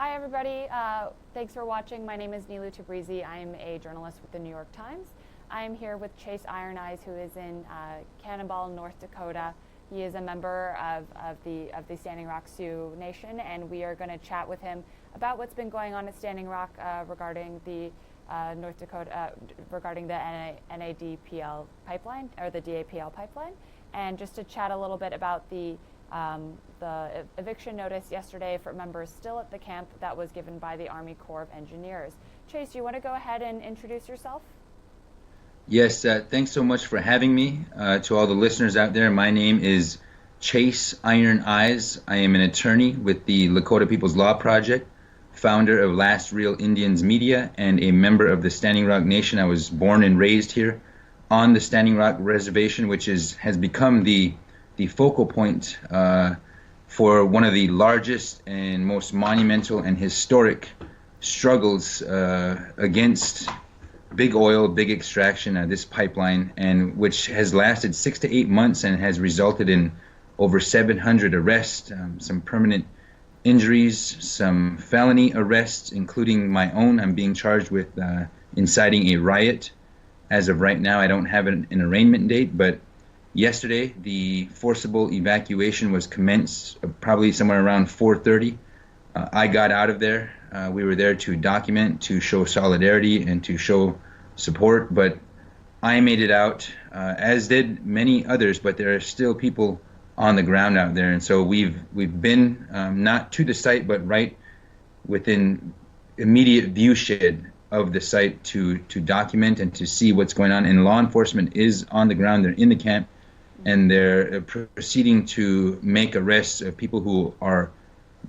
Hi, everybody. Thanks for watching. My name is Nilu Tabrizi. I'm a journalist with the New York Times. I'm here with Chase Iron Eyes, who is in Cannonball, North Dakota. He is a member of the Standing Rock Sioux Nation, and we are going to chat with him about what's been going on at Standing Rock regarding the North Dakota, regarding the NADPL pipeline, or the DAPL pipeline, and just to chat a little bit about the eviction notice yesterday for members still at the camp that was given by the Army Corps of Engineers. Chase, do you want to go ahead and introduce yourself? Yes, thanks so much for having me. To all the listeners out there, my name is Chase Iron Eyes. I am an attorney with the Lakota People's Law Project, founder of Last Real Indians Media, and a member of the Standing Rock Nation. I was born and raised here on the Standing Rock Reservation, which has become the focal point for one of the largest and most monumental and historic struggles against big oil, big extraction, this pipeline, and which has lasted 6 to 8 months and has resulted in over 700 arrests, some permanent injuries, some felony arrests, including my own. I'm being charged with inciting a riot. As of right now, I don't have an arraignment date, but yesterday, the forcible evacuation was commenced probably somewhere around 4:30. I got out of there. We were there to document, to show solidarity, and to show support. But I made it out, as did many others. But there are still people on the ground out there, and so we've been not to the site, but right within immediate viewshed of the site to document and to see what's going on. And law enforcement is on the ground. They're in the camp, and they're proceeding to make arrests of people who are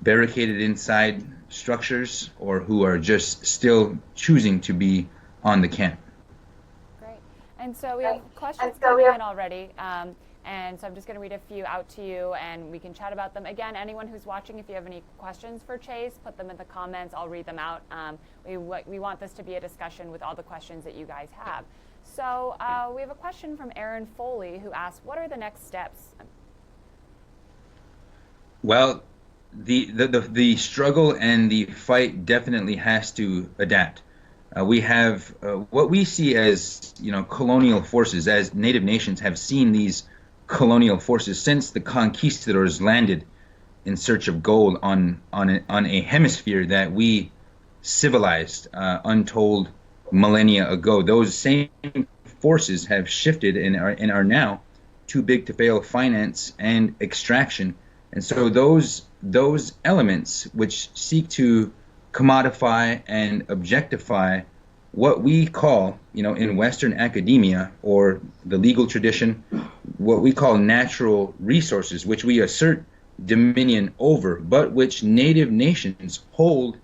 barricaded inside structures or who are just still choosing to be on the camp. Great. And so we have questions coming in already. And so I'm just going to read a few out to you, and we can chat about them. Again, anyone who's watching, if you have any questions for Chase, put them in the comments. I'll read them out. We want this to be a discussion with all the questions that you guys have. So we have a question from Aaron Foley, who asks, what are the next steps? Well, the struggle and the fight definitely has to adapt. We have what we see as colonial forces, as Native nations have seen these colonial forces since the conquistadors landed in search of gold on a hemisphere that we civilized untold millennia ago. Those same forces have shifted and are now too big to fail finance and extraction. And so those elements which seek to commodify and objectify what we call, in Western academia or the legal tradition, what we call natural resources, which we assert dominion over, but which Native nations hold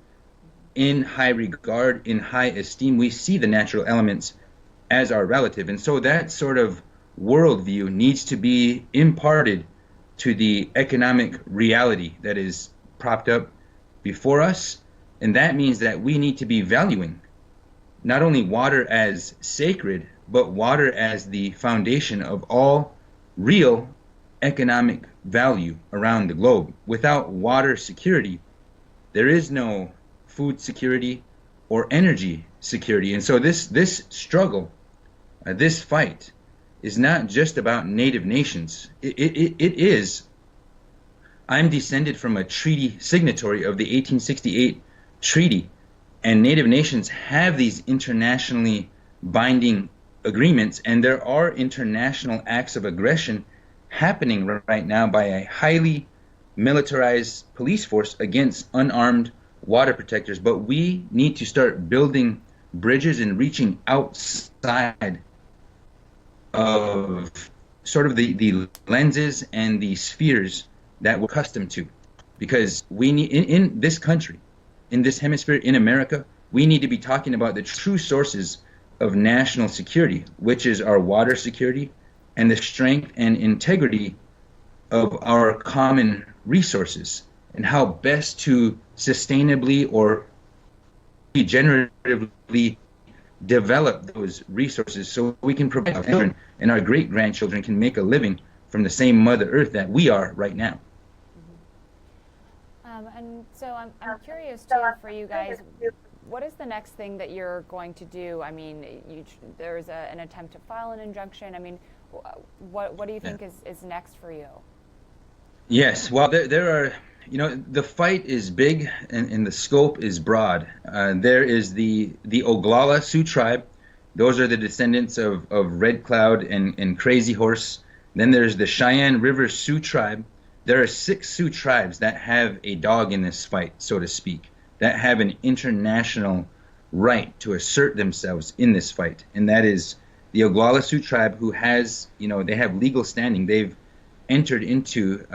in high regard, in high esteem. We see the natural elements as our relative. And so that sort of worldview needs to be imparted to the economic reality that is propped up before us. And that means that we need to be valuing not only water as sacred, but water as the foundation of all real economic value around the globe. Without water security, there is no food security or energy security. And so this struggle, this fight, is not just about Native nations. It is. I'm descended from a treaty signatory of the 1868 treaty, and Native nations have these internationally binding agreements, and there are international acts of aggression happening right now by a highly militarized police force against unarmed water protectors. But we need to start building bridges and reaching outside of sort of the lenses and the spheres that we're accustomed to, because we need in this country, in this hemisphere, in America, we need to be talking about the true sources of national security, which is our water security and the strength and integrity of our common resources, and how best to sustainably or generatively develop those resources so we can provide our children and our great-grandchildren can make a living from the same Mother Earth that we are right now. And so I'm curious too for you guys, what is the next thing that you're going to do? I mean, there's an attempt to file an injunction. I mean, what do you think is next for you? Yes, well, there are, the fight is big and the scope is broad. There is the Oglala Sioux tribe. Those are the descendants of Red Cloud and Crazy Horse. Then there's the Cheyenne River Sioux tribe. There are 6 Sioux tribes that have a dog in this fight, so to speak, that have an international right to assert themselves in this fight. And that is the Oglala Sioux tribe, who has, they have legal standing. They've entered into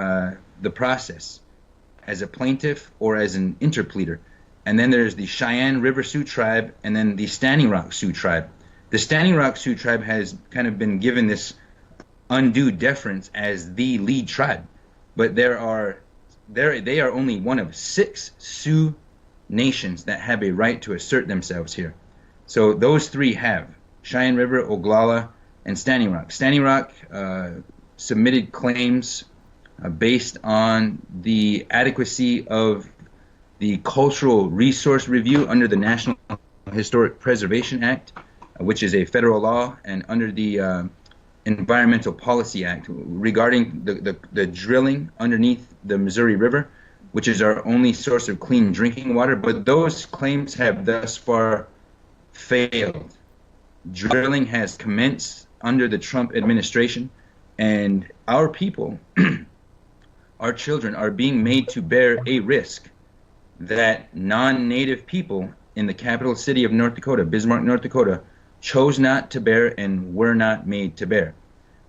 the process as a plaintiff or as an interpleader. And then there's the Cheyenne River Sioux tribe and then the Standing Rock Sioux tribe. The Standing Rock Sioux tribe has kind of been given this undue deference as the lead tribe, but they are only one of 6 Sioux nations that have a right to assert themselves here. So those 3 have Cheyenne River, Oglala, and Standing Rock. Standing Rock submitted claims based on the adequacy of the Cultural Resource Review under the National Historic Preservation Act, which is a federal law, and under the Environmental Policy Act regarding the drilling underneath the Missouri River, which is our only source of clean drinking water. But those claims have thus far failed. Drilling has commenced under the Trump administration, and our people, our children, are being made to bear a risk that non-native people in the capital city of North Dakota, Bismarck, North Dakota, chose not to bear and were not made to bear.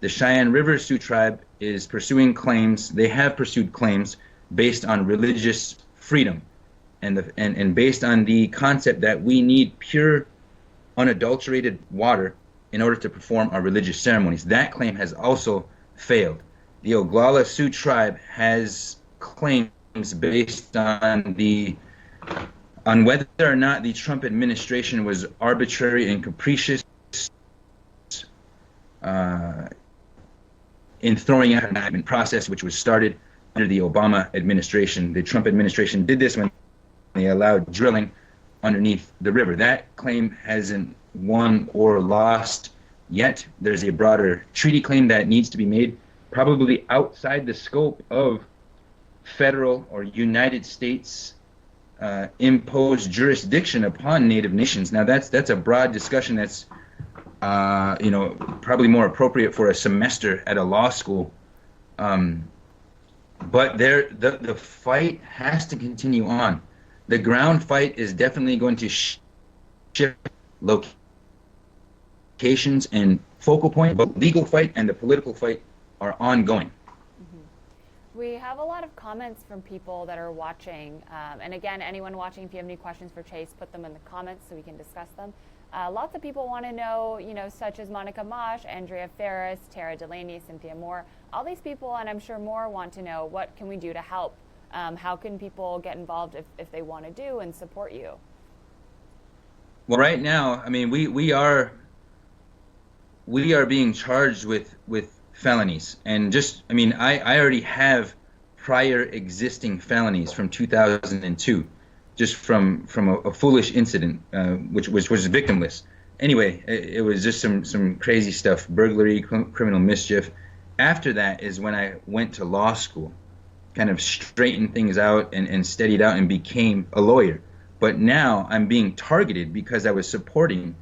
The Cheyenne River Sioux tribe is pursuing claims. They have pursued claims based on religious freedom and based on the concept that we need pure, unadulterated water in order to perform our religious ceremonies. That claim has also failed. The Oglala Sioux tribe has claims based on whether or not the Trump administration was arbitrary and capricious in throwing out an amendment process which was started under the Obama administration. The Trump administration did this when they allowed drilling underneath the river. That claim hasn't won or lost yet. There's a broader treaty claim that needs to be made, probably outside the scope of federal or United States imposed jurisdiction upon Native nations. Now that's a broad discussion that's probably more appropriate for a semester at a law school. But the fight has to continue on. The ground fight is definitely going to shift locations and focal point, but legal fight and the political fight are ongoing. We have a lot of comments from people that are watching. And again, anyone watching, if you have any questions for Chase, put them in the comments so we can discuss them. Lots of people want to know, such as Monica Mosh, Andrea Ferris, Tara Delaney, Cynthia Moore. All these people, and I'm sure more, want to know, what can we do to help? How can people get involved if they want to do and support you? Well, right now, I mean, we are being charged with felonies, and I already have prior existing felonies from 2002, just from a foolish incident, which was victimless. Anyway, it was just some crazy stuff, burglary, criminal mischief. After that is when I went to law school, kind of straightened things out and steadied out and became a lawyer. But now I'm being targeted because I was supporting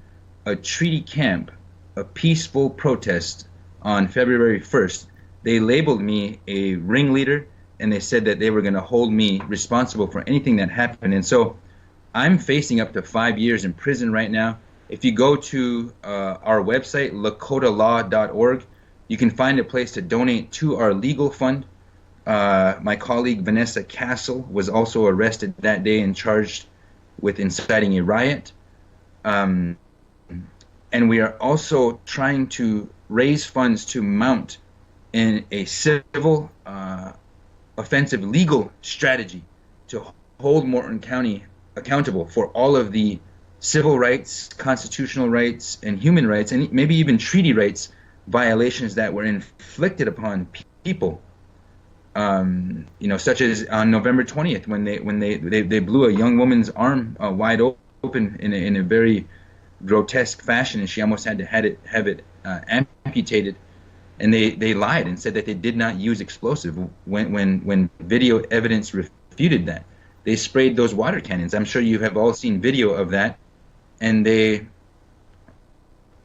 a treaty camp, a peaceful protest on February 1st. They labeled me a ringleader, and they said that they were going to hold me responsible for anything that happened. And so I'm facing up to 5 years in prison right now. If you go to our website, lakotalaw.org, you can find a place to donate to our legal fund. My colleague Vanessa Castle was also arrested that day and charged with inciting a riot. And we are also trying to raise funds to mount in a civil offensive legal strategy to hold Morton County accountable for all of the civil rights, constitutional rights, and human rights, and maybe even treaty rights violations that were inflicted upon people such as on November 20th when they blew a young woman's arm wide open in a very grotesque fashion, and she almost had to have it amputated. And they lied and said that they did not use explosive when video evidence refuted that. They sprayed those water cannons. I'm sure you have all seen video of that, and they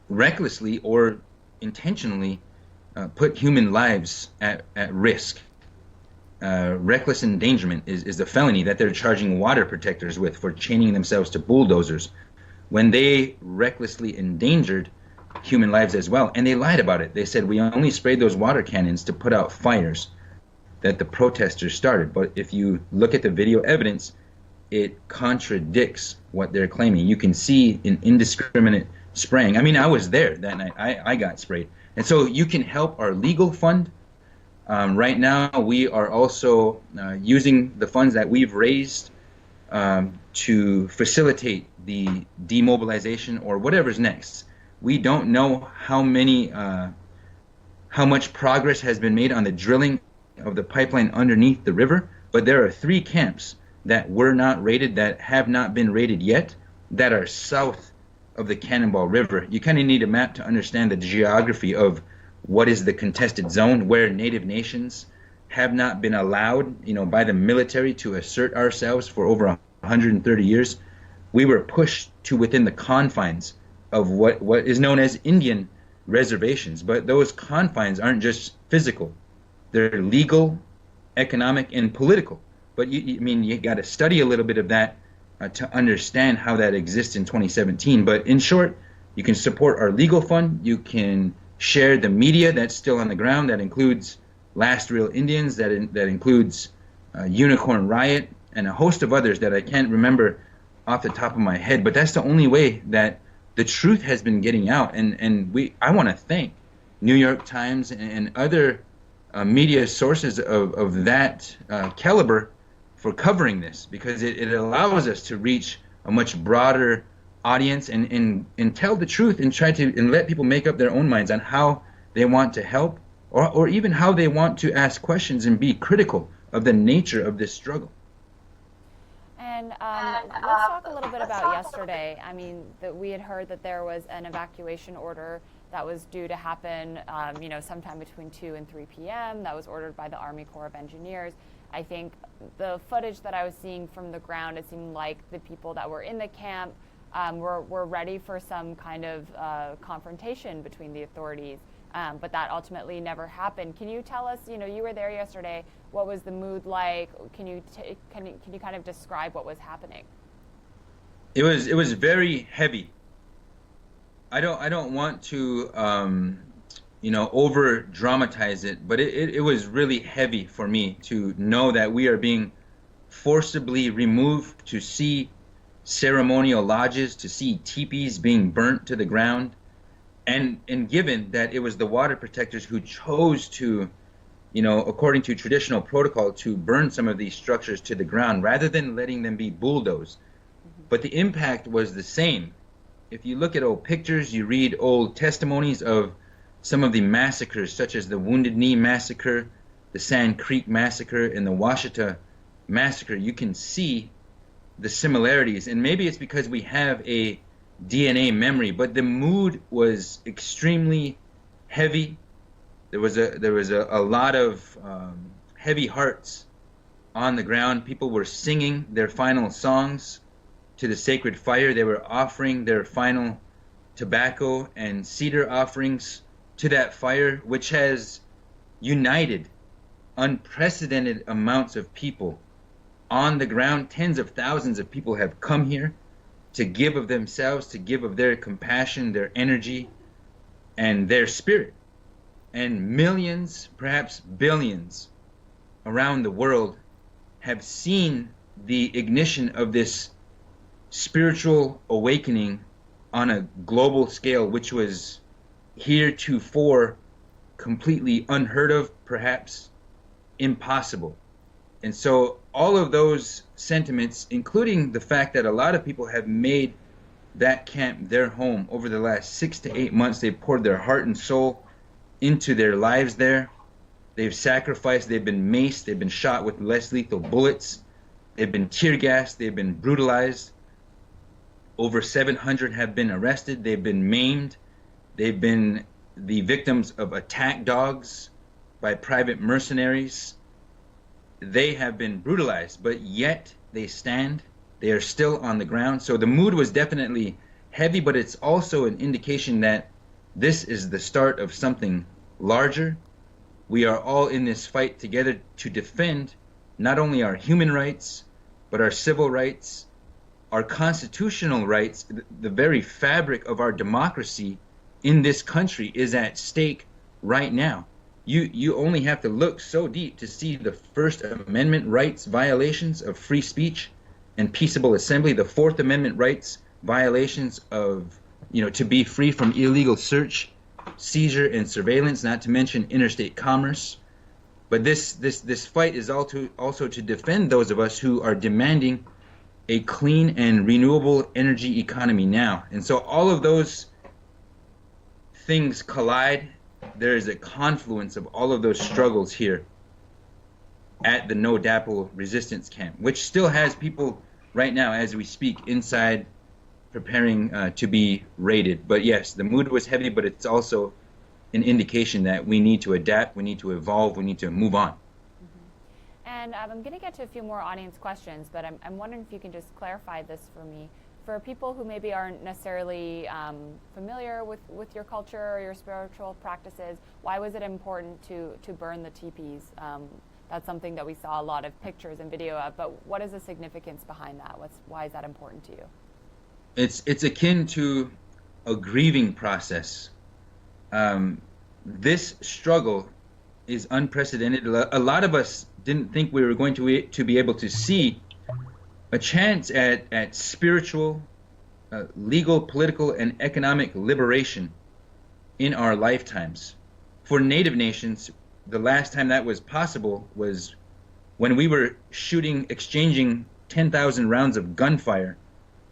recklessly or intentionally put human lives at risk. Reckless endangerment is the felony that they're charging water protectors with for chaining themselves to bulldozers when they recklessly endangered human lives as well. And they lied about it. They said, we only sprayed those water cannons to put out fires that the protesters started. But if you look at the video evidence, it contradicts what they're claiming. You can see an indiscriminate spraying. I mean, I was there that night. I got sprayed. And so you can help our legal fund. Right now, we are also using the funds that we've raised to facilitate the demobilization or whatever's next. We don't know how much progress has been made on the drilling of the pipeline underneath the river, but there are 3 camps that were not raided, that have not been raided yet, that are south of the Cannonball River. You kind of need a map to understand the geography of what is the contested zone, where Native nations have not been allowed, by the military to assert ourselves for over 130 years. We were pushed to within the confines of what is known as Indian reservations. But those confines aren't just physical. They're legal, economic, and political. But you got to study a little bit of that to understand how that exists in 2017. But in short, you can support our legal fund. You can share the media that's still on the ground. That includes Last Real Indians. That includes Unicorn Riot and a host of others that I can't remember off the top of my head. But that's the only way that the truth has been getting out. And I want to thank New York Times and other media sources of that caliber for covering this, because it allows us to reach a much broader audience and tell the truth and try to let people make up their own minds on how they want to help, or even how they want to ask questions and be critical of the nature of this struggle. And let's talk a little bit about yesterday. I mean, that we had heard that there was an evacuation order that was due to happen, sometime between 2 and 3 p.m. That was ordered by the Army Corps of Engineers. I think the footage that I was seeing from the ground, it seemed like the people that were in the camp were ready for some kind of confrontation between the authorities, but that ultimately never happened. Can you tell us, you were there yesterday, what was the mood like? Can you kind of describe what was happening? It was very heavy. I don't want to over dramatize it, but it was really heavy for me to know that we are being forcibly removed, to see ceremonial lodges, to see teepees being burnt to the ground, and given that it was the water protectors who chose to, according to traditional protocol, to burn some of these structures to the ground rather than letting them be bulldozed. Mm-hmm. But the impact was the same. If you look at old pictures, you read old testimonies of some of the massacres, such as the Wounded Knee Massacre, the Sand Creek Massacre, and the Washita Massacre, you can see the similarities. And maybe it's because we have a DNA memory, but the mood was extremely heavy. There was a lot of heavy hearts on the ground. People were singing their final songs to the sacred fire. They were offering their final tobacco and cedar offerings to that fire, which has united unprecedented amounts of people on the ground. Tens of thousands of people have come here to give of themselves, to give of their compassion, their energy, and their spirit. And millions, perhaps billions, around the world have seen the ignition of this spiritual awakening on a global scale, which was heretofore completely unheard of, perhaps impossible. And so all of those sentiments, including the fact that a lot of people have made that camp their home over the last 6 to 8 months, they poured their heart and soul into their lives there. They've sacrificed, they've been maced, they've been shot with less lethal bullets, they've been tear gassed, they've been brutalized. Over 700 have been arrested, they've been maimed, they've been the victims of attack dogs by private mercenaries. They have been brutalized, but yet they stand. They are still on the ground. So the mood was definitely heavy, but it's also an indication that this is the start of something larger. We are all in this fight together to defend not only our human rights, but our civil rights, our constitutional rights. The very fabric of our democracy in this country is at stake right now. You only have to look so deep to see the First Amendment rights violations of free speech and peaceable assembly, the Fourth Amendment rights violations of, to be free from illegal search, seizure, and surveillance, not to mention interstate commerce. But this fight is also to defend those of us who are demanding a clean and renewable energy economy now. And so all of those things collide. There is a confluence of all of those struggles here at the No DAPL resistance camp, which still has people right now as we speak inside preparing to be raided. But yes, the mood was heavy, but it's also an indication that we need to adapt, we need to evolve, we need to move on. And I'm going to get to a few more audience questions, but I'm wondering if you can just clarify this for me. For people who maybe aren't necessarily familiar with your culture or your spiritual practices, why was it important to burn the teepees? That's something that we saw a lot of pictures and video of, but what is the significance behind that? Why is that important to you? It's akin to a grieving process. This struggle is unprecedented. A lot of us didn't think we were going to be able to see a chance at spiritual, legal, political, and economic liberation in our lifetimes. For Native nations, the last time that was possible was when we were exchanging 10,000 rounds of gunfire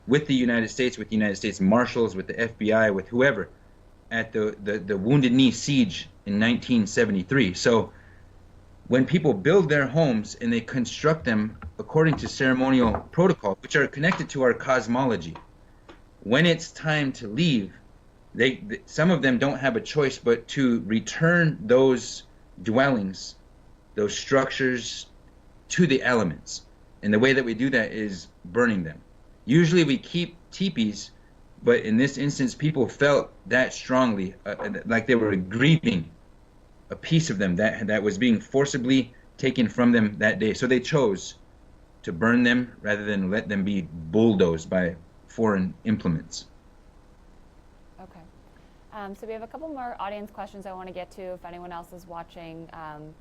with the United States, with the United States Marshals, with the FBI, with whoever, at the Wounded Knee Siege in 1973. So when people build their homes and they construct them according to ceremonial protocol, which are connected to our cosmology, when it's time to leave, some of them don't have a choice but to return those dwellings, those structures, to the elements. And the way that we do that is burning them. Usually we keep teepees, but in this instance, people felt that strongly, like they were grieving a piece of them that was being forcibly taken from them that day. So they chose to burn them rather than let them be bulldozed by foreign implements. Okay. So we have a couple more audience questions I want to get to. If anyone else is watching,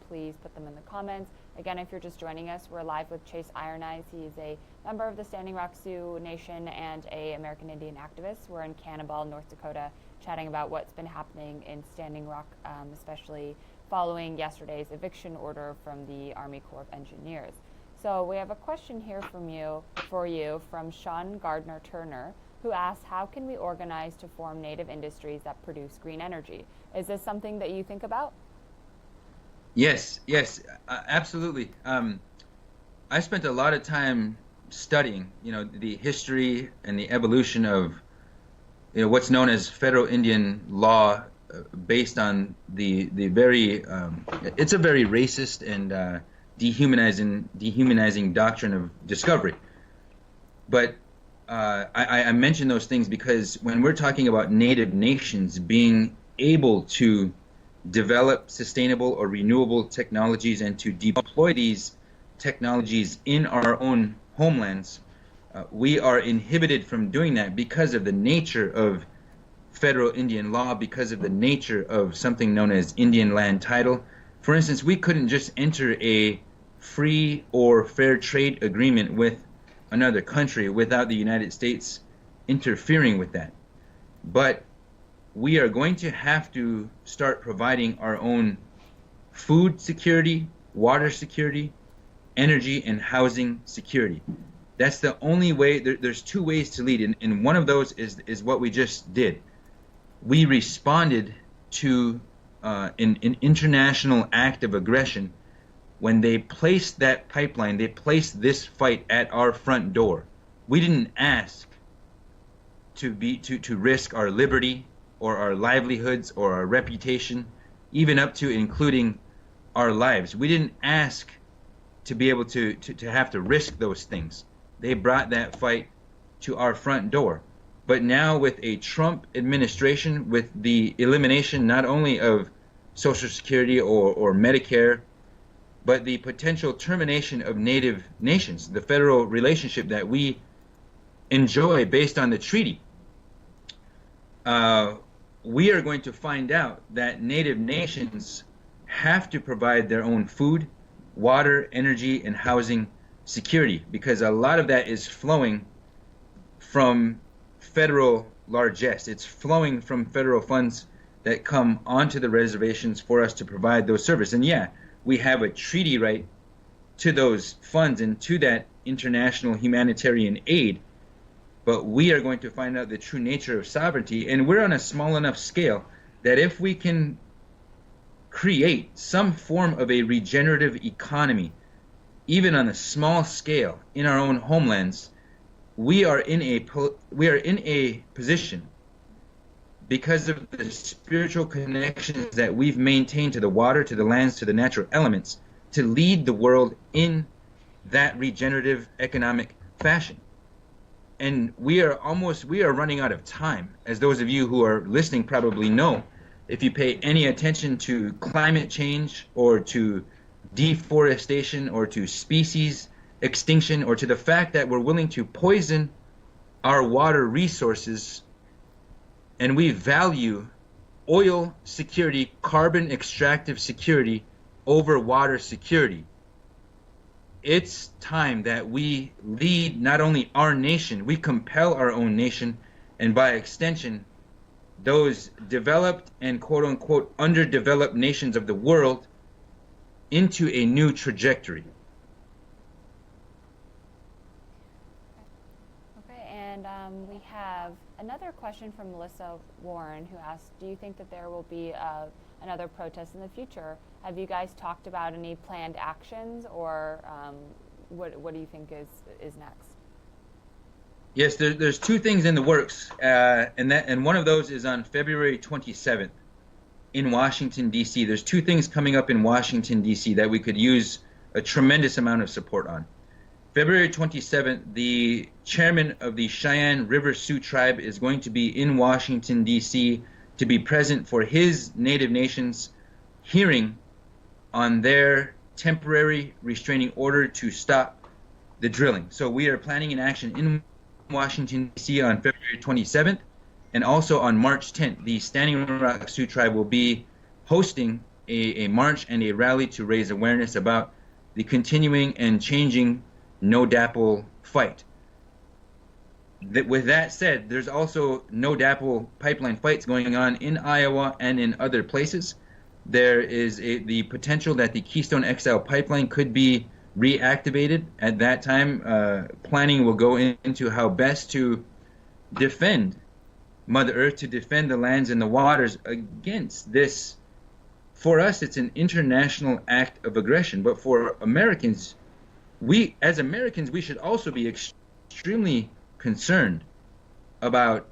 please put them in the comments. Again, if you're just joining us, we're live with Chase Iron Eyes. He is a member of the Standing Rock Sioux Nation and an American Indian activist. We're in Cannonball, North Dakota, chatting about what's been happening in Standing Rock, especially following yesterday's eviction order from the Army Corps of Engineers. So we have a question here for you from Sean Gardner Turner, who asks, how can we organize to form Native industries that produce green energy? Is this something that you think about? Yes, absolutely. I spent a lot of time studying, the history and the evolution of, what's known as federal Indian law, based on the very, it's a very racist and dehumanizing doctrine of discovery. But I mention those things because when we're talking about Native nations being able to develop sustainable or renewable technologies and to deploy these technologies in our own homelands, we are inhibited from doing that because of the nature of federal Indian law, because of the nature of something known as Indian land title. For instance, we couldn't just enter a free or fair trade agreement with another country without the United States interfering with that. But we are going to have to start providing our own food security, water security, energy, and housing security. That's the only way. There's two ways to lead, and one of those is what we just did. We responded to an international act of aggression when they placed that pipeline, they placed this fight at our front door. We didn't ask to risk our liberty or our livelihoods or our reputation, even up to including our lives. We didn't ask to be able to have to risk those things. They brought that fight to our front door. But now with a Trump administration, with the elimination not only of Social Security or Medicare, but the potential termination of native nations, the federal relationship that we enjoy based on the treaty, we are going to find out that native nations have to provide their own food, water, energy, and housing security, because a lot of that is flowing from federal largesse. It's flowing from federal funds that come onto the reservations for us to provide those services. And yeah, we have a treaty right to those funds and to that international humanitarian aid, but we are going to find out the true nature of sovereignty, and we're on a small enough scale that if we can create some form of a regenerative economy, even on a small scale in our own homelands, we are in a position, because of the spiritual connections that we've maintained to the water, to the lands, to the natural elements, to lead the world in that regenerative economic fashion. And we are running out of time. As those of you who are listening probably know, if you pay any attention to climate change or to deforestation or to species extinction or to the fact that we're willing to poison our water resources, and we value oil security, carbon extractive security over water security, it's time that we lead not only our nation, we compel our own nation, and by extension, those developed and quote-unquote underdeveloped nations of the world into a new trajectory. Okay, and we have another question from Melissa Warren, who asked, do you think that there will be another protest in the future? Have you guys talked about any planned actions, or what do you think is next? Yes, there's two things in the works, and one of those is on February 27th in Washington, D.C. There's two things coming up in Washington, D.C. that we could use a tremendous amount of support on. February 27th, the chairman of the Cheyenne River Sioux Tribe is going to be in Washington, D.C. to be present for his Native Nations hearing on their temporary restraining order to stop the drilling. So we are planning an action in Washington, D.C. on February 27th, and also on March 10th, the Standing Rock Sioux Tribe will be hosting a march and a rally to raise awareness about the continuing and changing no DAPL fight. With that said, there's also no DAPL pipeline fights going on in Iowa and in other places. There is the potential that the Keystone XL pipeline could be reactivated. At that time, planning will go into how best to defend Mother Earth, to defend the lands and the waters against this. For us, it's an international act of aggression, but for Americans, as Americans, we should also be extremely concerned about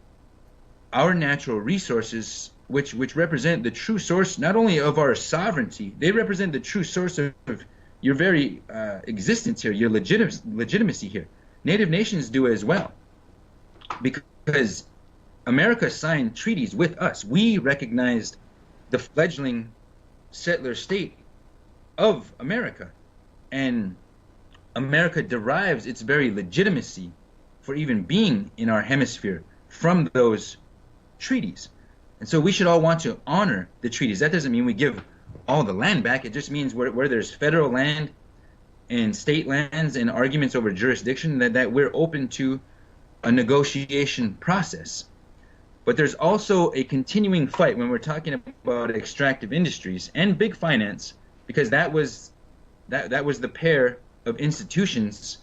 our natural resources, which represent the true source not only of our sovereignty, they represent the true source of your very existence here, your legitimacy here. Native nations do as well, because America signed treaties with us. We recognized the fledgling settler state of America, and America derives its very legitimacy for even being in our hemisphere from those treaties. And so we should all want to honor the treaties. That doesn't mean we give all the land back. It just means where there's federal land and state lands and arguments over jurisdiction, that we're open to a negotiation process. But there's also a continuing fight when we're talking about extractive industries and big finance, because that was the pair of institutions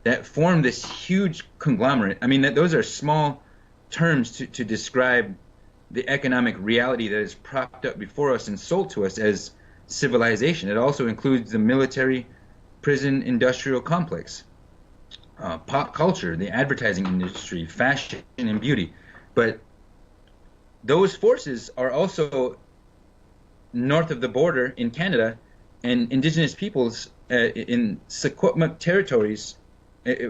that form this huge conglomerate. I mean, those are small terms to describe the economic reality that is propped up before us and sold to us as civilization. It also includes the military, prison, industrial complex, pop culture, the advertising industry, fashion, and beauty. But those forces are also north of the border in Canada, and Indigenous peoples in Secwepemc territories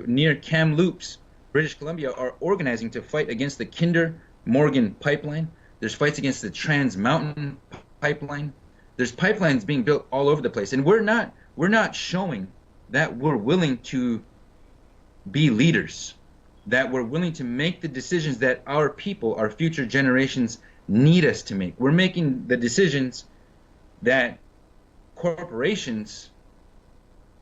near Kamloops, British Columbia, are organizing to fight against the Kinder Morgan pipeline. There's fights against the Trans Mountain pipeline. There's pipelines being built all over the place, and we're not showing that we're willing to be leaders, that we're willing to make the decisions that our people, our future generations, need us to make. We're making the decisions that corporations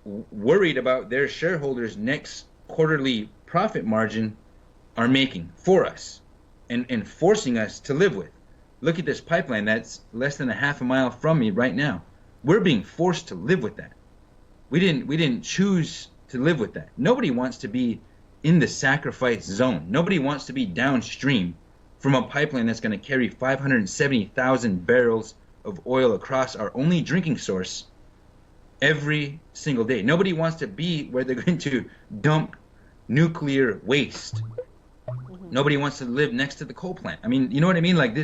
worried about their shareholders' next quarterly profit margin are making for us and forcing us to live with. Look at this pipeline that's less than a half a mile from me right now. We're being forced to live with that. We didn't choose to live with that. Nobody wants to be in the sacrifice zone. Nobody wants to be downstream from a pipeline that's going to carry 570,000 barrels of oil across our only drinking source every single day. Nobody wants to be where they're going to dump nuclear waste. Nobody wants to live next to the coal plant. I mean, you know what I mean? Like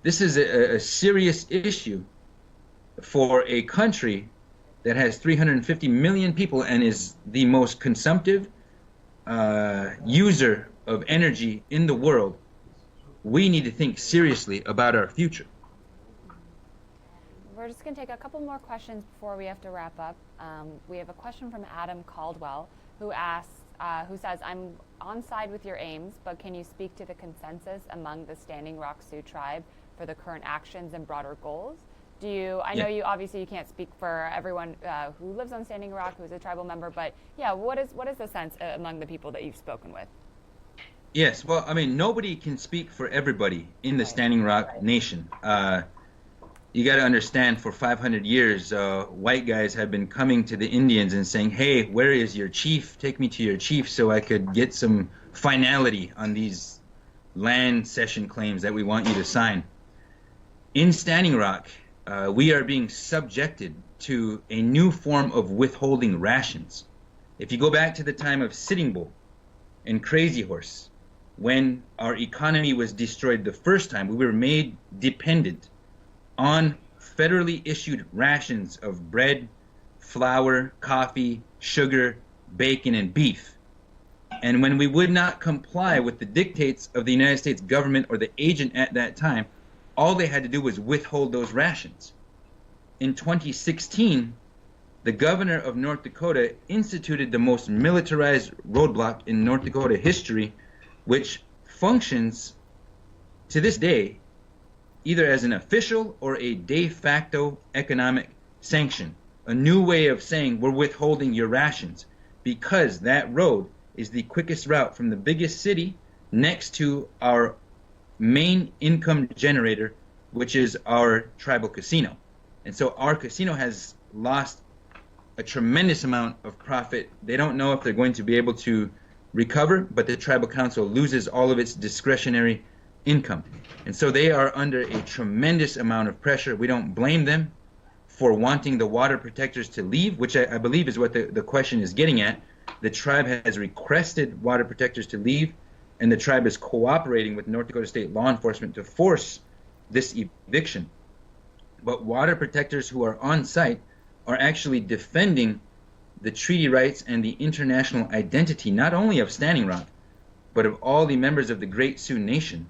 this is a serious issue for a country that has 350 million people and is the most consumptive user of energy in the world. We need to think seriously about our future. We're just going to take a couple more questions before we have to wrap up. We have a question from Adam Caldwell who says, I'm on side with your aims, but can you speak to the consensus among the Standing Rock Sioux tribe for the current actions and broader goals? I know you obviously you can't speak for everyone who lives on Standing Rock, who's a tribal member, but yeah, what is the sense among the people that you've spoken with? Yes, well, I mean, nobody can speak for everybody in the Standing Rock Nation. You got to understand, for 500 years, white guys have been coming to the Indians and saying, hey, where is your chief? Take me to your chief so I could get some finality on these land cession claims that we want you to sign. In Standing Rock, we are being subjected to a new form of withholding rations. If you go back to the time of Sitting Bull and Crazy Horse, when our economy was destroyed the first time, we were made dependent on federally issued rations of bread, flour, coffee, sugar, bacon, and beef. And when we would not comply with the dictates of the United States government or the agent at that time, all they had to do was withhold those rations. In 2016, the governor of North Dakota instituted the most militarized roadblock in North Dakota history, which functions to this day either as an official or a de facto economic sanction, a new way of saying we're withholding your rations, because that road is the quickest route from the biggest city next to our main income generator, which is our tribal casino. And so our casino has lost a tremendous amount of profit. They don't know if they're going to be able to recover, but the tribal council loses all of its discretionary income. And so they are under a tremendous amount of pressure. We don't blame them for wanting the water protectors to leave, which I believe is what the question is getting at. The tribe has requested water protectors to leave, and the tribe is cooperating with North Dakota State law enforcement to force this eviction. But water protectors who are on site are actually defending the treaty rights and the international identity, not only of Standing Rock, but of all the members of the Great Sioux Nation.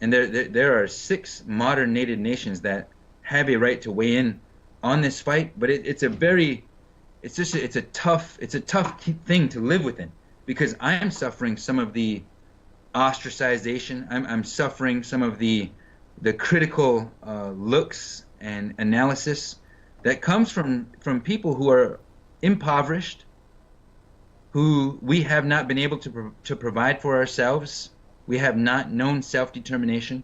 And there are 6 modern native nations that have a right to weigh in on this fight. But it's a tough thing to live within, because I am suffering some of the ostracization. I'm suffering some of the critical looks and analysis that comes from people who are impoverished, who we have not been able to provide for ourselves. We have not known self-determination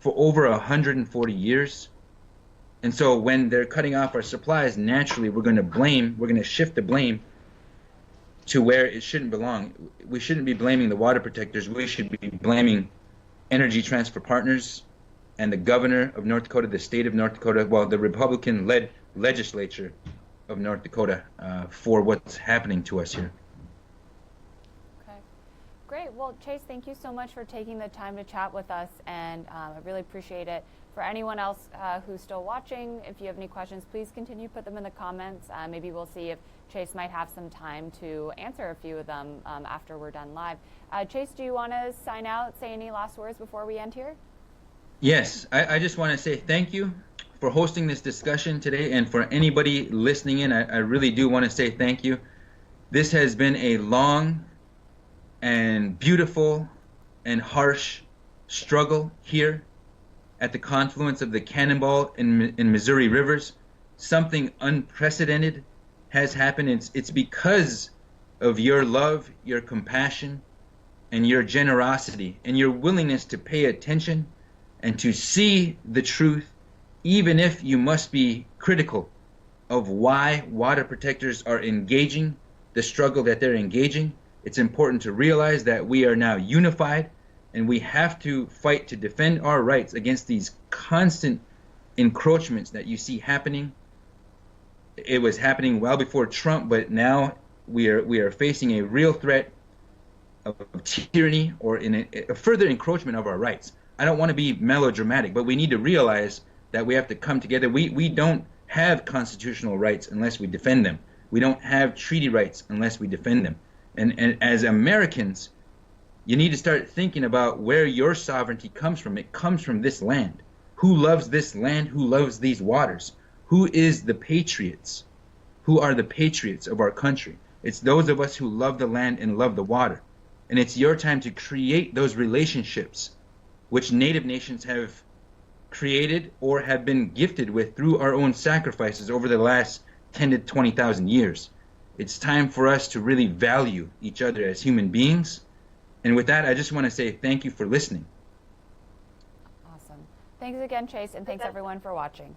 for over 140 years. And so when they're cutting off our supplies, naturally we're going to shift the blame to where it shouldn't belong. We shouldn't be blaming the water protectors. We should be blaming Energy Transfer Partners, and the governor of North Dakota, the state of North Dakota, well, the Republican-led legislature of North Dakota for what's happening to us here. Okay, great. Well, Chase, thank you so much for taking the time to chat with us, and I really appreciate it. For anyone else who's still watching, if you have any questions, please continue to put them in the comments. Maybe we'll see if Chase might have some time to answer a few of them after we're done live. Chase, do you want to sign out, say any last words before we end here? Yes, I just want to say thank you for hosting this discussion today, and for anybody listening in, I really do want to say thank you. This has been a long and beautiful and harsh struggle here at the confluence of the Cannonball and Missouri rivers. Something unprecedented has happened. It's because of your love, your compassion, and your generosity, and your willingness to pay attention and to see the truth, even if you must be critical of why water protectors are engaging the struggle that they're engaging. It's important to realize that we are now unified, and we have to fight to defend our rights against these constant encroachments that you see happening. It was happening well before Trump, but now we are facing a real threat of tyranny or in a further encroachment of our rights. I don't want to be melodramatic, but we need to realize that we have to come together. We don't have constitutional rights unless we defend them. We don't have treaty rights unless we defend them. And as Americans, you need to start thinking about where your sovereignty comes from. It comes from this land. Who loves this land? Who loves these waters? Who is the patriots? Who are the patriots of our country? It's those of us who love the land and love the water. And it's your time to create those relationships which Native nations have created or have been gifted with through our own sacrifices over the last 10 to 20,000 years. It's time for us to really value each other as human beings. And with that, I just want to say thank you for listening. Awesome. Thanks again, Chase, and thanks everyone for watching.